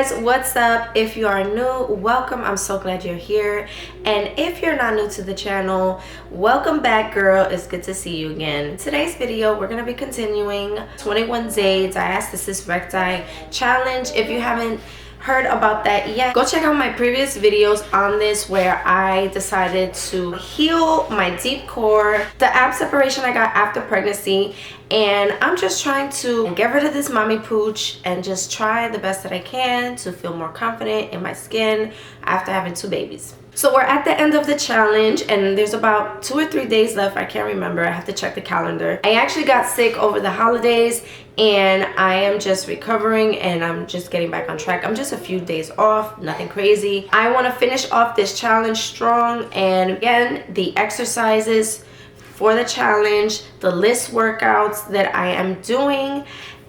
guys, what's up? If you are new, welcome. I'm so glad you're here. And if you're not new to the channel, welcome back, girl. It's good to see you again. In today's video, we're going to be continuing 21-day Diastasis Recti challenge. If you haven't heard about that yet, go check out my previous videos on this where I decided to heal my deep core, the ab separation I got after pregnancy, and I'm just trying to get rid of this mommy pooch and just try the best that I can to feel more confident in my skin after having 2 babies. So we're at the end of the challenge and there's about 2 or 3 days left. I can't remember. I have to check the calendar. I actually got sick over the holidays and I am just recovering and I'm just getting back on track. I'm just a few days off, nothing crazy. I want to finish off this challenge strong, and again, the exercises for the challenge, the LISS workouts that I am doing,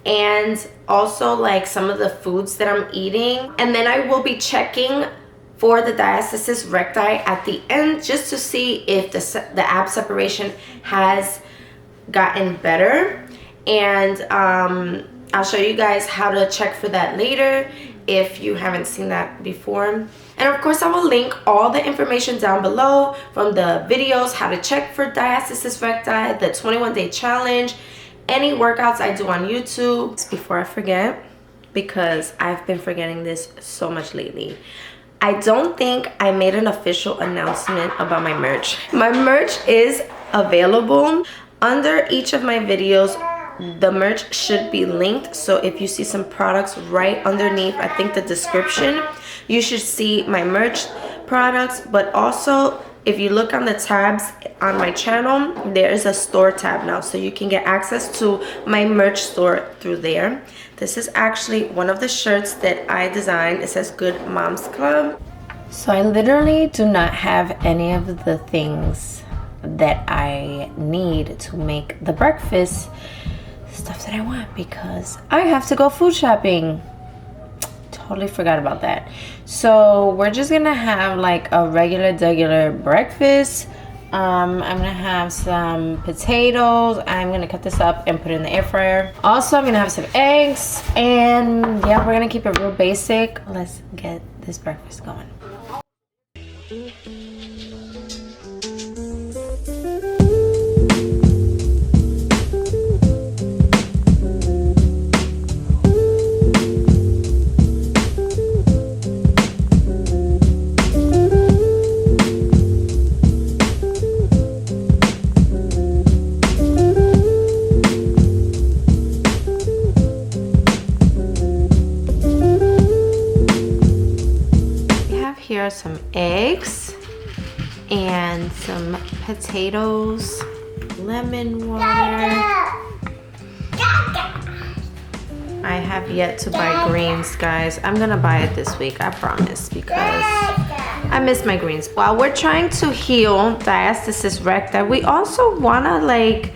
and also like some of the foods that I'm eating. And then I will be checking for the Diastasis Recti at the end just to see if the ab separation has gotten better. And I'll show you guys how to check for that later if you haven't seen that before. And of course, I will link all the information down below from the videos, how to check for Diastasis Recti, the 21-day challenge, any workouts I do on YouTube. Before I forget, because I've been forgetting this so much lately, I don't think I made an official announcement about my merch. My merch is available under each of my videos. The merch should be linked, so if you see some products right underneath, I think the description, you should see my merch products. But also, if you look on the tabs on my channel, there is a store tab now, so you can get access to my merch store through there. This is actually one of the shirts that I designed. It says Good Moms Club. So I literally do not have any of the things that I need to make the breakfast stuff that I want because I have to go food shopping. Totally forgot about that. So we're just gonna have like a regular breakfast. I'm gonna have some potatoes. I'm gonna cut this up and put it in the air fryer. Also, I'm gonna have some eggs, and yeah, we're gonna keep it real basic. Let's get this breakfast going. Here are some eggs and some potatoes, lemon water. I have yet to buy greens, guys. I'm gonna buy it this week, I promise, because I miss my greens. While we're trying to heal Diastasis Recti, we also wanna like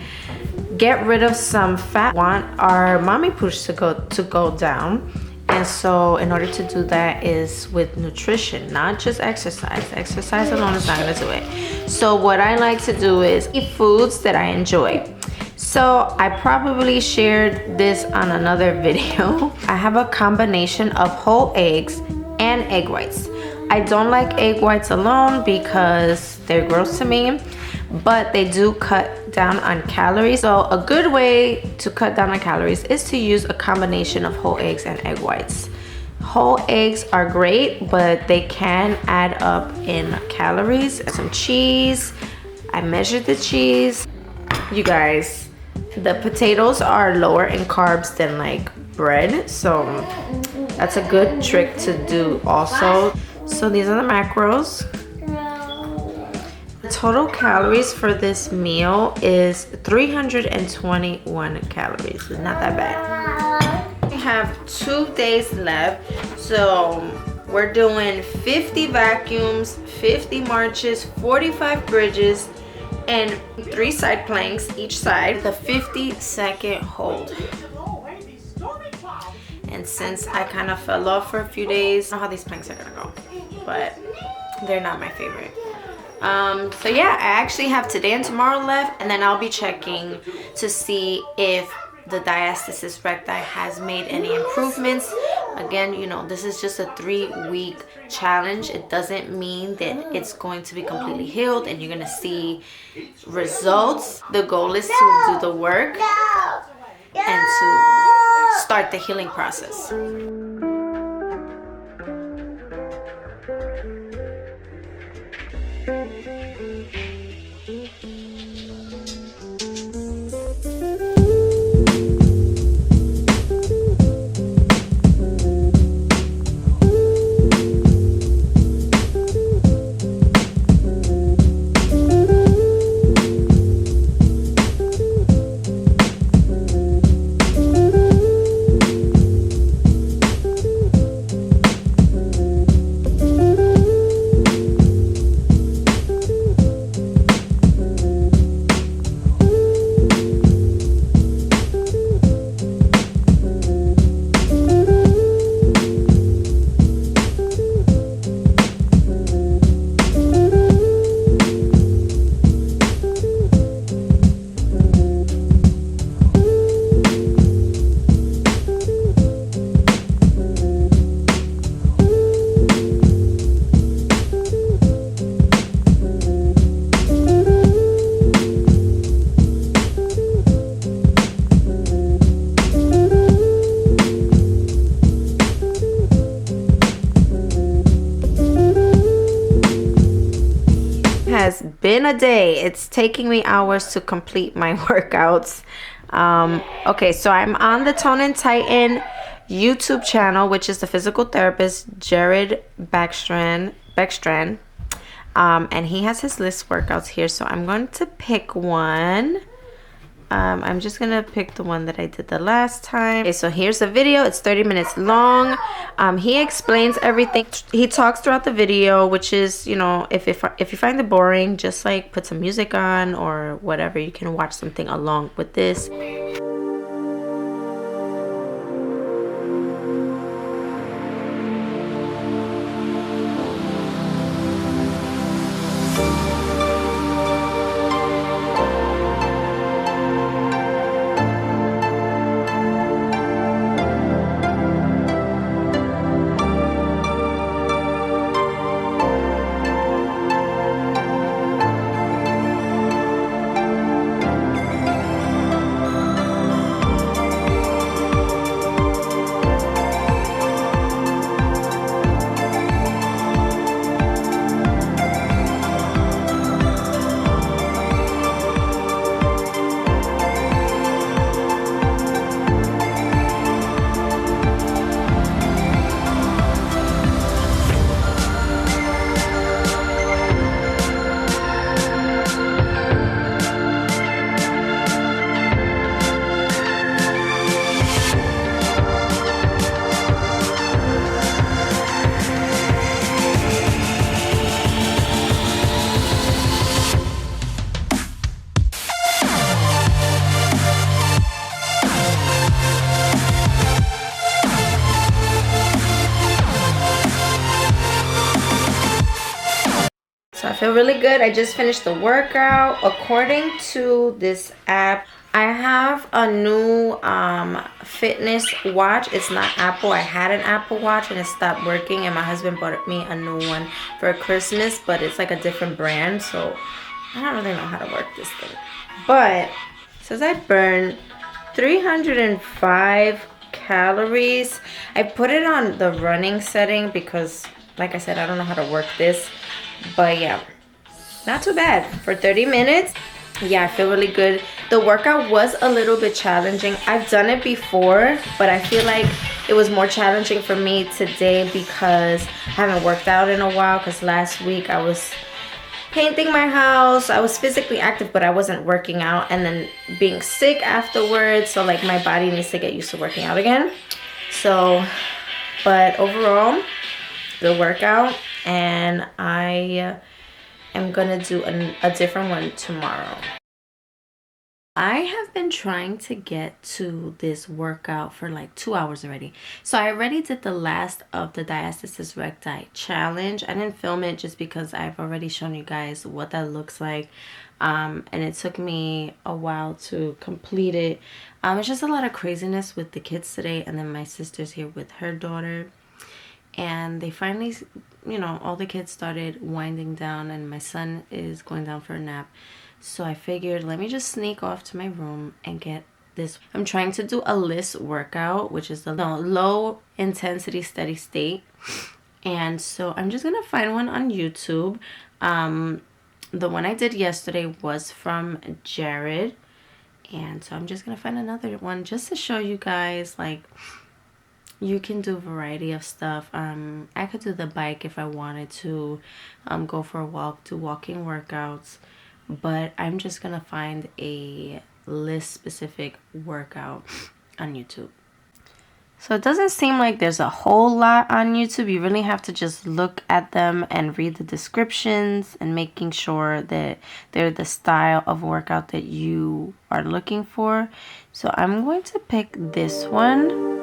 get rid of some fat. We want our mommy pooch to go down. And so in order to do that is with nutrition, not just exercise. Exercise alone is not gonna do it. So what I like to do is eat foods that I enjoy. So I probably shared this on another video. I have a combination of whole eggs and egg whites. I don't like egg whites alone because they're gross to me, but they do cut down on calories. So a good way to cut down on calories is to use a combination of whole eggs and egg whites. Whole eggs are great, but they can add up in calories. Some cheese. I measured the cheese. You guys, the potatoes are lower in carbs than like bread, so that's a good trick to do also. So these are the macros. The total calories for this meal is 321 calories. It's not that bad. We have 2 days left, so we're doing 50 vacuums, 50 marches, 45 bridges, and 3 side planks each side. The 50-second hold. And since I kind of fell off for a few days, I don't know how these planks are gonna go, but they're not my favorite. So yeah, I actually have today and tomorrow left, and then I'll be checking to see if the Diastasis Recti has made any improvements Again, you know, this is just a 3-week challenge. It doesn't mean that it's going to be completely healed and you're gonna see results. The goal is to do the work and to start the healing process. Has been a day. It's taking me hours to complete my workouts. Okay, so I'm on the Tone and Tighten YouTube channel, which is the physical therapist Jared Beckstrand. And he has his LISS workouts here, so I'm going to pick one. I'm just gonna pick the one that I did the last time. Okay, so here's the video. It's 30 minutes long. He explains everything. He talks throughout the video, which is, you know, if you find it boring, just like put some music on or whatever. You can watch something along with this. So I feel really good. I just finished the workout. According to this app, I have a new fitness watch. It's not Apple. I had an Apple watch and it stopped working, and my husband bought me a new one for Christmas, but it's like a different brand, so I don't really know how to work this thing. But it says I burned 305 calories. I put it on the running setting because, like I said, I don't know how to work this. But yeah, not too bad for 30 minutes. Yeah, I feel really good. The workout was a little bit challenging. I've done it before, but I feel like it was more challenging for me today because I haven't worked out in a while, because last week I was painting my house. I was physically active, but I wasn't working out, and then being sick afterwards, so like my body needs to get used to working out again. So, but overall, good workout, and I am gonna do a different one tomorrow. I have been trying to get to this workout for like 2 hours already. So I already did the last of the Diastasis Recti challenge. I didn't film it just because I've already shown you guys what that looks like. And it took me a while to complete it. It's just a lot of craziness with the kids today, and then my sister's here with her daughter. And they finally, you know, all the kids started winding down, and my son is going down for a nap. So I figured, let me just sneak off to my room and get this. I'm trying to do a LISS workout, which is the low intensity steady state. And so I'm just going to find one on YouTube. The one I did yesterday was from Jared. And so I'm just going to find another one just to show you guys, like, you can do a variety of stuff. I could do the bike if I wanted to, go for a walk, do walking workouts. But I'm just gonna find a LISS specific workout on YouTube. So it doesn't seem like there's a whole lot on YouTube. You really have to just look at them and read the descriptions and making sure that they're the style of workout that you are looking for. So I'm going to pick this one.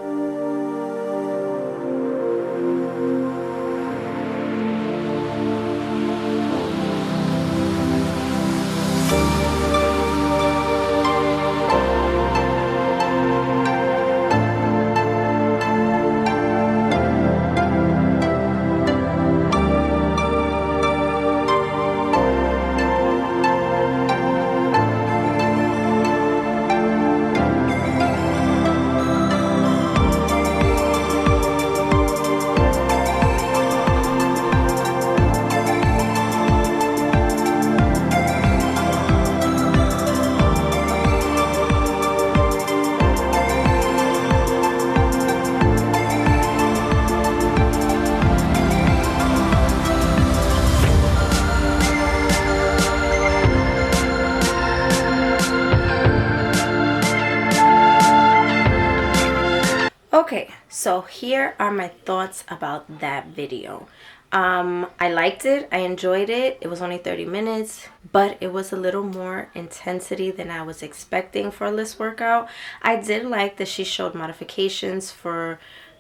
Okay, so here are my thoughts about that video. I liked it. I enjoyed it. It was only 30 minutes, but it was a little more intensity than I was expecting for a LISS workout. I did like that she showed modifications for,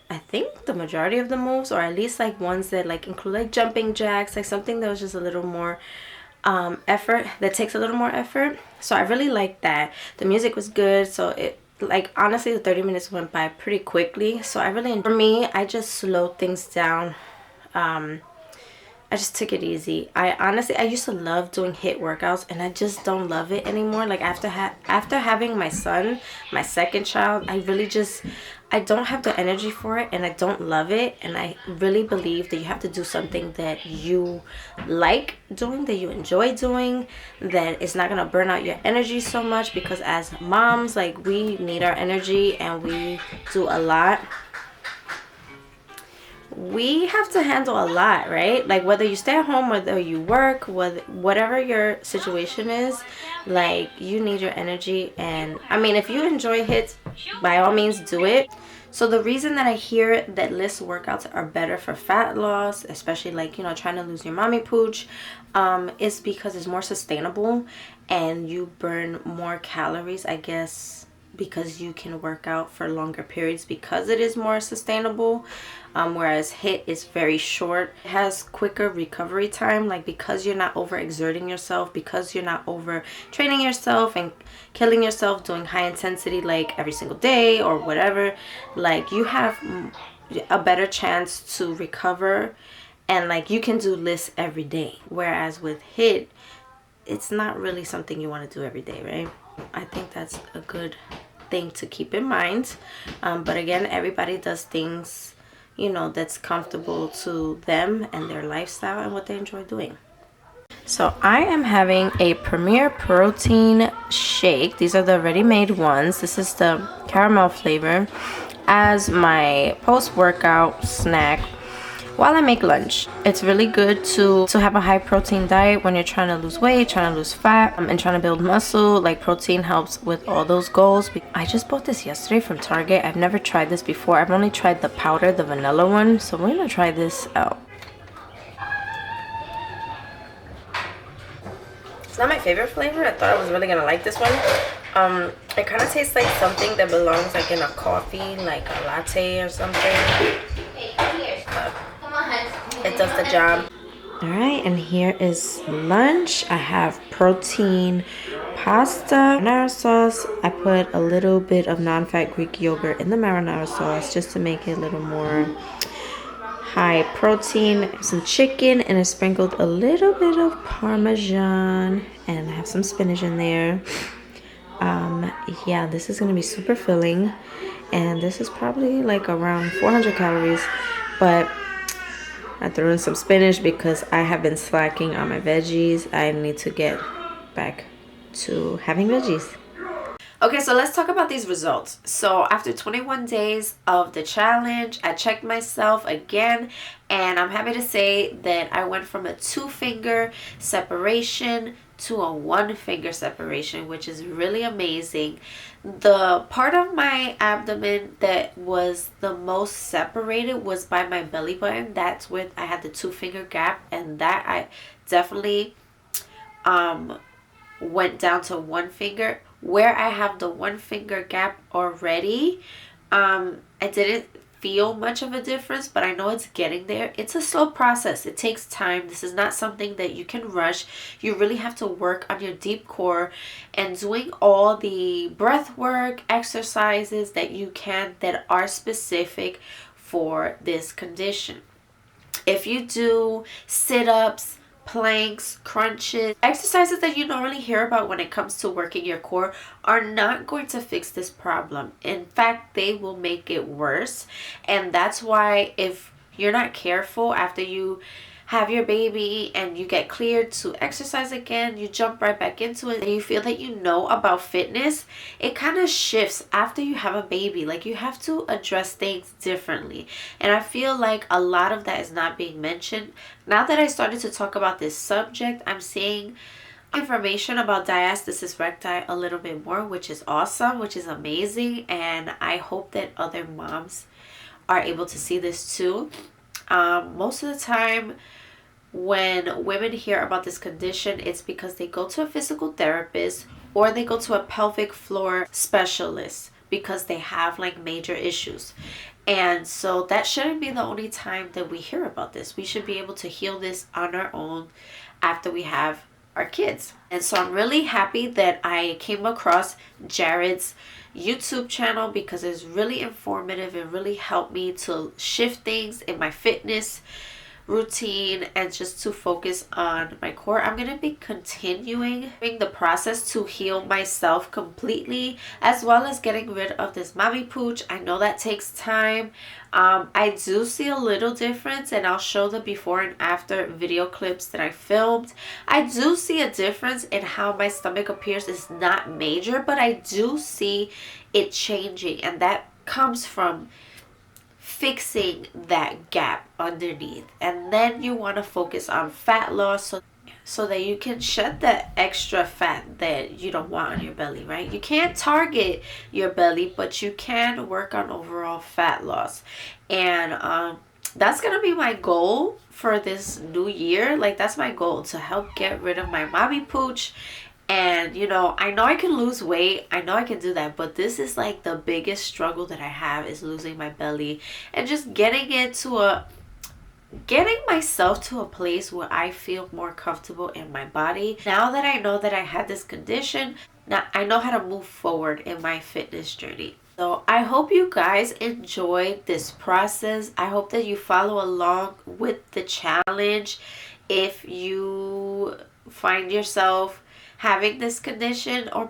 I think, the majority of the moves, or at least like ones that like include like jumping jacks, like something that was just a little more effort, that takes a little more effort. So I really liked that. The music was good, so it, like, honestly, the 30 minutes went by pretty quickly. So I really, for me, I just slowed things down. I just took it easy. I used to love doing HIIT workouts, and I just don't love it anymore. Like, after having my son, my second child, I don't have the energy for it, and I don't love it. And I really believe that you have to do something that you like doing, that you enjoy doing, that it's not gonna burn out your energy so much, because as moms, like, we need our energy and we do a lot. We have to handle a lot, right? Like, whether you stay at home, whether you work, whatever your situation is, like, you need your energy. And I mean, if you enjoy HIIT, by all means do it. So the reason that I hear that LISS workouts are better for fat loss, especially like, you know, trying to lose your mommy pooch, is because it's more sustainable and you burn more calories, I guess, because you can work out for longer periods because it is more sustainable. Whereas HIIT is very short. It has quicker recovery time, like, because you're not overexerting yourself, because you're not over training yourself and killing yourself doing high intensity like every single day or whatever. Like, you have a better chance to recover, and like, you can do LISS every day. Whereas with HIIT, it's not really something you want to do every day, right? I think that's a good thing to keep in mind. But again, everybody does things, you know, that's comfortable to them and their lifestyle and what they enjoy doing. So I am having a Premier Protein shake. These are the ready-made ones. This is the caramel flavor as my post-workout snack while I make lunch. It's really good to have a high protein diet when you're trying to lose weight, trying to lose fat, and trying to build muscle. Like, protein helps with all those goals. I just bought this yesterday from Target. I've never tried this before. I've only tried the powder, the vanilla one. So we're gonna try this out. It's not my favorite flavor. I thought I was really gonna like this one, It kind of tastes like something that belongs like in a coffee, like a latte or something. It does the job. All right, and here is lunch. I have protein pasta, marinara sauce. I put a little bit of non-fat Greek yogurt in the marinara sauce just to make it a little more high protein. Some chicken, and I sprinkled a little bit of Parmesan, and I have some spinach in there. Yeah, this is gonna be super filling, and this is probably like around 400 calories, but I threw in some spinach because I have been slacking on my veggies. I need to get back to having veggies. Okay, so let's talk about these results. So after 21 days of the challenge, I checked myself again, and I'm happy to say that I went from a 2-finger separation to a 1-finger separation, which is really amazing. The part of my abdomen that was the most separated was by my belly button. That's where I had the 2-finger gap, and that I definitely went down to 1 finger. Where I have the 1-finger gap already, I didn't feel much of a difference, but I know it's getting there. It's a slow process. It takes time. This is not something that you can rush. You really have to work on your deep core and doing all the breath work, exercises that you can that are specific for this condition. If you do sit-ups, planks, crunches, exercises that you don't really hear about when it comes to working your core, are not going to fix this problem. In fact, they will make it worse. And that's why if you're not careful after you have your baby and you get cleared to exercise again, you jump right back into it and you feel that you know about fitness, it kind of shifts after you have a baby. Like, you have to address things differently, and I feel like a lot of that is not being mentioned. Now that I started to talk about this subject, I'm seeing information about diastasis recti a little bit more, which is awesome, which is amazing, and I hope that other moms are able to see this too. Most of the time when women hear about this condition, it's because they go to a physical therapist or they go to a pelvic floor specialist because they have like major issues. And so that shouldn't be the only time that we hear about this. We should be able to heal this on our own after we have our kids. And so I'm really happy that I came across Jared's YouTube channel because it's really informative and really helped me to shift things in my fitness routine and just to focus on my core. I'm going to be continuing the process to heal myself completely, as well as getting rid of this mommy pooch. I know that takes time. I do see a little difference, and I'll show the before and after video clips that I filmed. I do see a difference in how my stomach appears. It's not major, but I do see it changing, and that comes from fixing that gap underneath. And then you want to focus on fat loss so that you can shed the extra fat that you don't want on your belly, right? You can't target your belly, but you can work on overall fat loss. And that's gonna be my goal for this new year. Like, that's my goal, to help get rid of my mommy pooch. And you know I can lose weight, I know I can do that, but this is like the biggest struggle that I have, is losing my belly and just getting myself to a place where I feel more comfortable in my body. Now that I know that I had this condition, now I know how to move forward in my fitness journey. So I hope you guys enjoyed this process. I hope that you follow along with the challenge. If you find yourself having this condition, or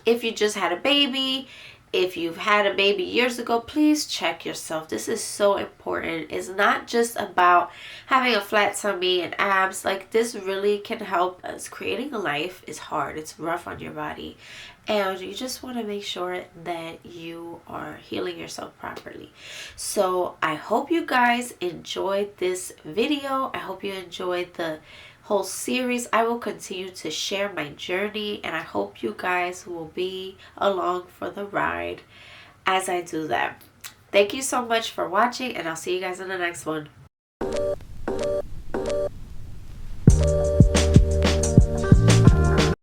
if you just had a baby, if you've had a baby years ago, please check yourself. This is so important. It's not just about having a flat tummy and abs. Like, this really can help us. Creating a life is hard. It's rough on your body. And you just want to make sure that you are healing yourself properly. So I hope you guys enjoyed this video. I hope you enjoyed the whole series. I will continue to share my journey, and I hope you guys will be along for the ride as I do that. Thank you so much for watching, and I'll see you guys in the next one.